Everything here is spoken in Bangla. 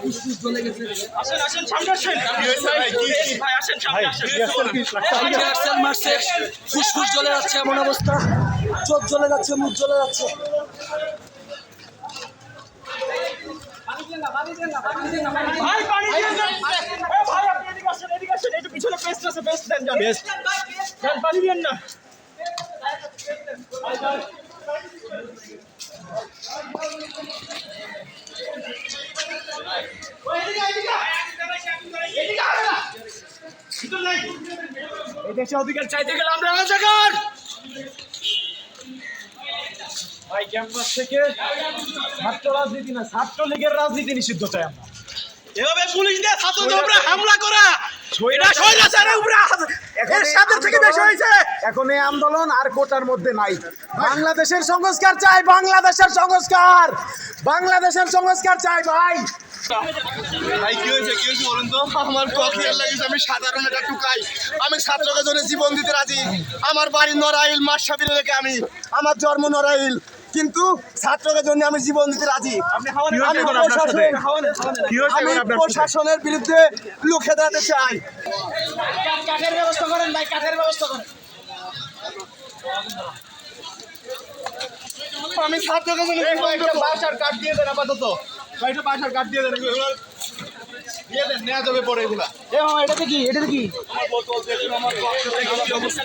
ফুসফুস জ্বলে গেছে। মারছে, ফুসফুস জ্বলে যাচ্ছে, এমন অবস্থা, চোখ জ্বলে যাচ্ছে, মুখ জ্বলে যাচ্ছে। দেশে অধিকার চাইতে গেলে আমরা রাজাকার। ভাই ক্যাম্পাস থেকে ছাত্র রাজনীতি না, ছাত্রলীগের রাজনীতি নিষিদ্ধ চাই আমরা। এভাবে পুলিশ দিয়ে ছাত্রদের উপরে হামলা করা, এটা স্বৈরাচারের উপরে এর সাথে থেকে বেশি হয়েছে। এখন এই আন্দোলন আর কোটার মধ্যে নাই। বাংলাদেশের সংস্কার চাই, বাংলাদেশের সংস্কার, বাংলাদেশের সংস্কার চাই ভাই। ভাই কি হয়েছে বলুন তো? আমার কক্লিয়ার লাগিয়েছে, আমি সাধারণ একটা টুকাই, আমি ছাত্রকে জন্য জীবন দিতে রাজি। আমার বাড়ি নড়াইল, মাসাবির রেখে আমি, আমার জন্ম নড়াইল, কিন্তু ছাত্রকে জন্য আমি জীবন দিতে রাজি। আমি প্রশাসনের বিরুদ্ধে লুখে দাঁড়াতে চাই। কাঠের ব্যবস্থা করেন ভাই, কাঠের ব্যবস্থা করেন। আমি ছাত্রকে জন্য বাসার কাঠ দিয়ে দেন, আপাতত বাসার কাঠ দিয়ে দেন, দিয়ে দেন, নেওয়া যাবে পরে এগুলা। এটাতে কি